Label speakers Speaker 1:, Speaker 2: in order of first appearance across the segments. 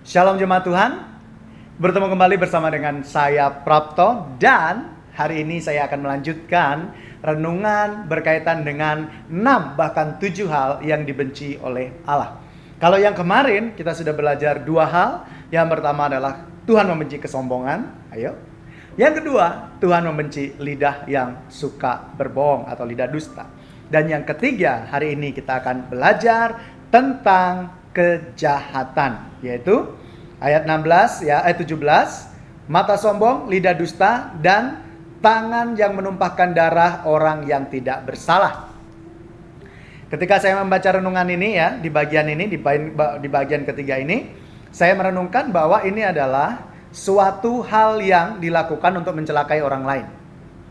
Speaker 1: Shalom jemaat Tuhan, bertemu kembali bersama dengan saya Prapto, dan hari ini saya akan melanjutkan renungan berkaitan dengan 6 bahkan 7 hal yang dibenci oleh Allah. Kalau yang kemarin kita sudah belajar 2 hal. Yang pertama adalah Tuhan membenci kesombongan. Ayo. Yang kedua, Tuhan membenci lidah yang suka berbohong atau lidah dusta. Dan yang ketiga, hari ini kita akan belajar tentang kejahatan, yaitu ayat 17, mata sombong, lidah dusta, dan tangan yang menumpahkan darah orang yang tidak bersalah. Ketika saya membaca renungan ini ya, di bagian ketiga ini, saya merenungkan bahwa ini adalah suatu hal yang dilakukan untuk mencelakai orang lain.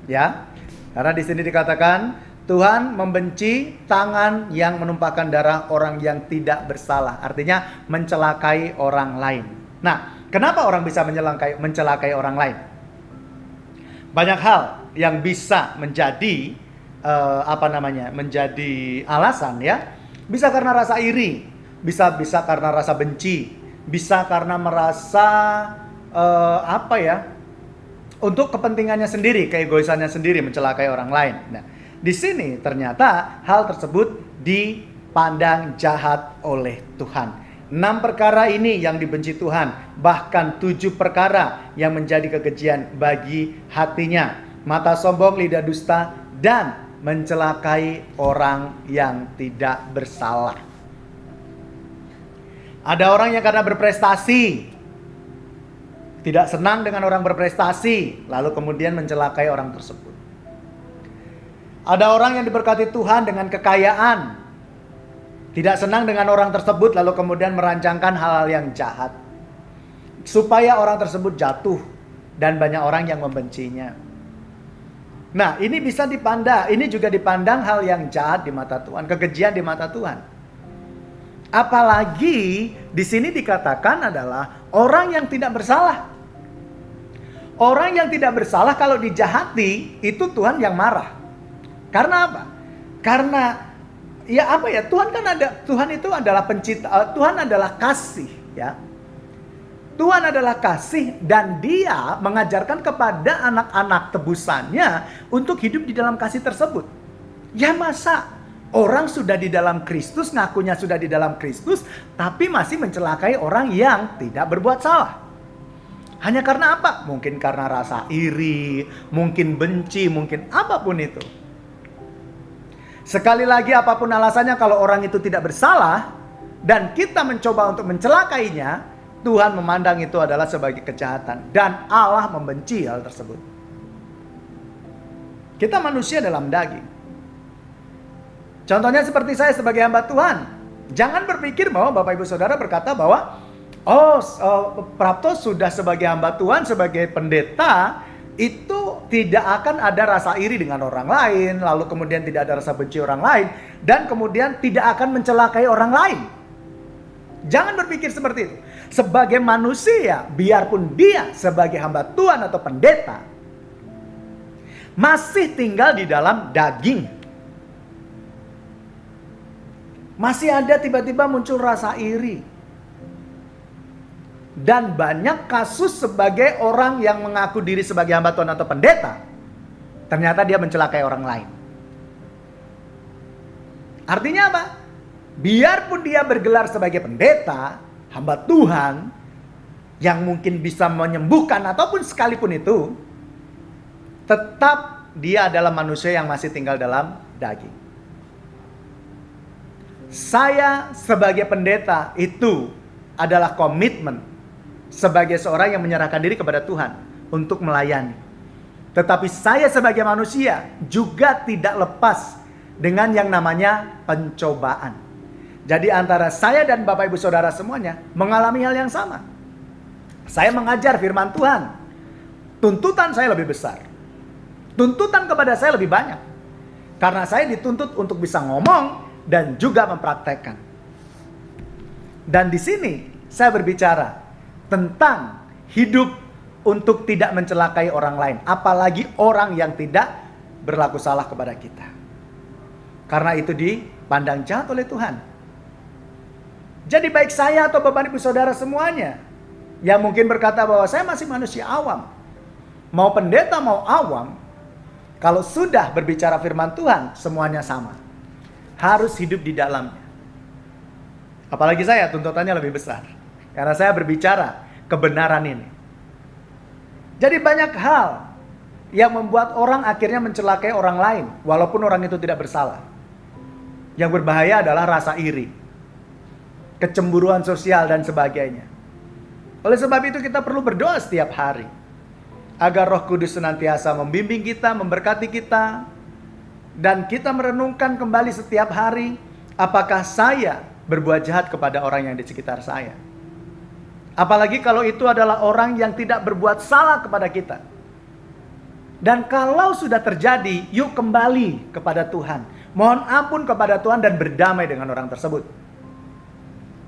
Speaker 1: Ya. Karena di sini dikatakan Tuhan membenci tangan yang menumpahkan darah orang yang tidak bersalah. Artinya mencelakai orang lain. Nah, kenapa orang bisa mencelakai orang lain? Banyak hal yang bisa menjadi menjadi alasan ya. Bisa karena rasa iri, bisa karena rasa benci, bisa karena merasa untuk kepentingannya sendiri, keegoisannya sendiri mencelakai orang lain. Nah, di sini ternyata hal tersebut dipandang jahat oleh Tuhan. 6 perkara ini yang dibenci Tuhan, bahkan 7 perkara yang menjadi kekejian bagi hatinya. Mata sombong, lidah dusta, dan mencelakai orang yang tidak bersalah. Ada orang yang karena berprestasi tidak senang dengan orang berprestasi, lalu kemudian mencelakai orang tersebut. Ada orang yang diberkati Tuhan dengan kekayaan, tidak senang dengan orang tersebut, lalu kemudian merancangkan hal-hal yang jahat supaya orang tersebut jatuh, dan banyak orang yang membencinya. Nah, ini bisa dipandang, ini juga dipandang hal yang jahat di mata Tuhan, kekejian di mata Tuhan. Apalagi di sini dikatakan adalah orang yang tidak bersalah. Orang yang tidak bersalah kalau dijahati itu Tuhan yang marah. Karena apa? Karena Tuhan itu adalah pencipta, Tuhan adalah kasih ya. Tuhan adalah kasih, dan Dia mengajarkan kepada anak-anak tebusannya untuk hidup di dalam kasih tersebut. Ya masa orang sudah di dalam Kristus, ngakunya sudah di dalam Kristus, tapi masih mencelakai orang yang tidak berbuat salah. Hanya karena apa? Mungkin karena rasa iri, mungkin benci, mungkin apapun itu. Sekali lagi, apapun alasannya, kalau orang itu tidak bersalah dan kita mencoba untuk mencelakainya, Tuhan memandang itu adalah sebagai kejahatan, dan Allah membenci hal tersebut. Kita manusia dalam daging. Contohnya seperti saya sebagai hamba Tuhan. Jangan berpikir bahwa Bapak Ibu Saudara berkata bahwa Prapto sudah sebagai hamba Tuhan, sebagai pendeta, itu tidak akan ada rasa iri dengan orang lain, lalu kemudian tidak ada rasa benci orang lain, dan kemudian tidak akan mencelakai orang lain. Jangan berpikir seperti itu. Sebagai manusia, biarpun dia sebagai hamba Tuhan atau pendeta, masih tinggal di dalam daging. Masih ada tiba-tiba muncul rasa iri. Dan banyak kasus sebagai orang yang mengaku diri sebagai hamba Tuhan atau pendeta, ternyata dia mencelakai orang lain. Artinya apa? Biarpun dia bergelar sebagai pendeta, hamba Tuhan, yang mungkin bisa menyembuhkan ataupun sekalipun itu, tetap dia adalah manusia yang masih tinggal dalam daging. Saya sebagai pendeta itu adalah komitmen sebagai seorang yang menyerahkan diri kepada Tuhan untuk melayani. Tetapi saya sebagai manusia juga tidak lepas dengan yang namanya pencobaan. Jadi antara saya dan Bapak Ibu Saudara semuanya mengalami hal yang sama. Saya mengajar firman Tuhan. Tuntutan saya lebih besar. Tuntutan kepada saya lebih banyak. Karena saya dituntut untuk bisa ngomong dan juga mempraktekkan. Dan di sini saya berbicara tentang hidup untuk tidak mencelakai orang lain, apalagi orang yang tidak berlaku salah kepada kita. Karena itu dipandang jahat oleh Tuhan. Jadi baik saya atau Bapak Ibu Saudara semuanya, Yang mungkin berkata bahwa saya masih manusia awam. Mau pendeta mau awam, kalau sudah berbicara firman Tuhan, semuanya sama. Harus hidup di dalamnya. Apalagi saya, tuntutannya lebih besar. Karena saya berbicara kebenaran ini. Jadi banyak hal yang membuat orang akhirnya mencelakai orang lain, walaupun orang itu tidak bersalah. Yang berbahaya adalah rasa iri, kecemburuan sosial, dan sebagainya. Oleh sebab itu kita perlu berdoa setiap hari, agar Roh Kudus senantiasa membimbing kita, memberkati kita, dan kita merenungkan kembali setiap hari, apakah saya berbuat jahat kepada orang yang di sekitar saya. Apalagi kalau itu adalah orang yang tidak berbuat salah kepada kita. Dan kalau sudah terjadi, yuk kembali kepada Tuhan. Mohon ampun kepada Tuhan dan berdamai dengan orang tersebut.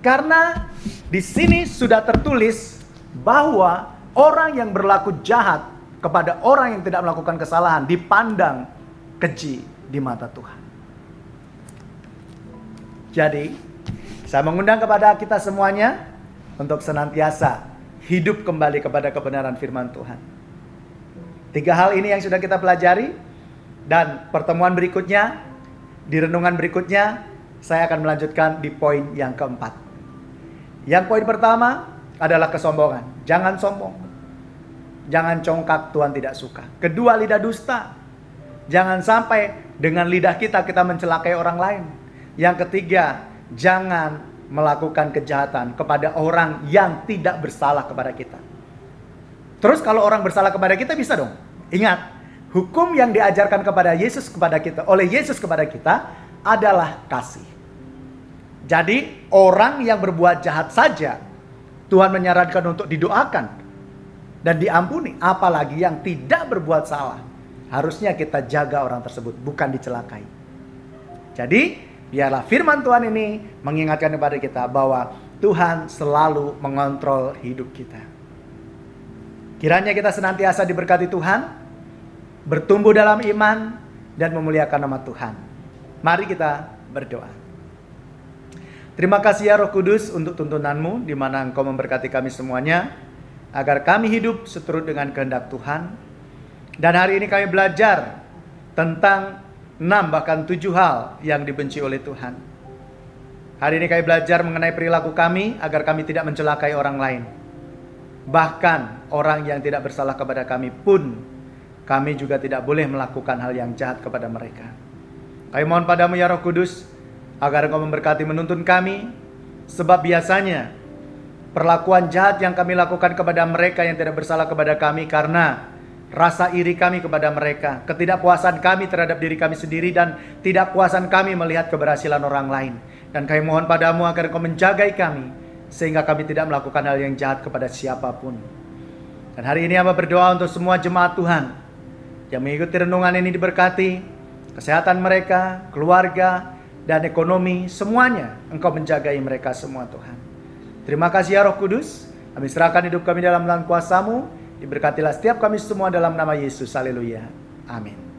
Speaker 1: Karena di sini sudah tertulis bahwa orang yang berlaku jahat kepada orang yang tidak melakukan kesalahan dipandang keji di mata Tuhan. Jadi, saya mengundang kepada kita semuanya untuk senantiasa hidup kembali kepada kebenaran firman Tuhan. 3 hal ini yang sudah kita pelajari, dan pertemuan berikutnya, di renungan berikutnya, saya akan melanjutkan di poin yang keempat. Yang poin pertama adalah kesombongan. Jangan sombong. Jangan congkak, Tuhan tidak suka. Kedua, lidah dusta. Jangan sampai dengan lidah kita mencelakai orang lain. Yang ketiga, jangan melakukan kejahatan kepada orang yang tidak bersalah kepada kita. Terus kalau orang bersalah kepada kita bisa dong. Ingat, hukum yang diajarkan kepada Yesus kepada kita, oleh Yesus kepada kita adalah kasih. Jadi orang yang berbuat jahat saja Tuhan menyarankan untuk didoakan dan diampuni, apalagi yang tidak berbuat salah. Harusnya kita jaga orang tersebut, bukan dicelakai. Jadi biarlah firman Tuhan ini mengingatkan kepada kita bahwa Tuhan selalu mengontrol hidup kita. Kiranya kita senantiasa diberkati Tuhan, bertumbuh dalam iman, dan memuliakan nama Tuhan. Mari kita berdoa. Terima kasih ya Roh Kudus untuk tuntunanmu, di mana Engkau memberkati kami semuanya, agar kami hidup seturut dengan kehendak Tuhan. Dan hari ini kami belajar tentang 6 bahkan 7 hal yang dibenci oleh Tuhan. Hari ini kami belajar mengenai perilaku kami agar kami tidak mencelakai orang lain. Bahkan orang yang tidak bersalah kepada kami pun, kami juga tidak boleh melakukan hal yang jahat kepada mereka. Kami mohon padamu ya Roh Kudus, agar Engkau memberkati menuntun kami. Sebab biasanya perlakuan jahat yang kami lakukan kepada mereka yang tidak bersalah kepada kami karena rasa iri kami kepada mereka, ketidakpuasan kami terhadap diri kami sendiri, dan tidak puasan kami melihat keberhasilan orang lain. Dan kami mohon padamu agar Engkau menjagai kami, sehingga kami tidak melakukan hal yang jahat kepada siapapun. Dan hari ini hamba berdoa untuk semua jemaat Tuhan yang mengikuti renungan ini diberkati, kesehatan mereka, keluarga, dan ekonomi, semuanya Engkau menjagai mereka semua Tuhan. Terima kasih ya Roh Kudus, kami serahkan hidup kami dalam tangan kuasa-Mu. Diberkatilah setiap kami semua dalam nama Yesus. Haleluya. Amin.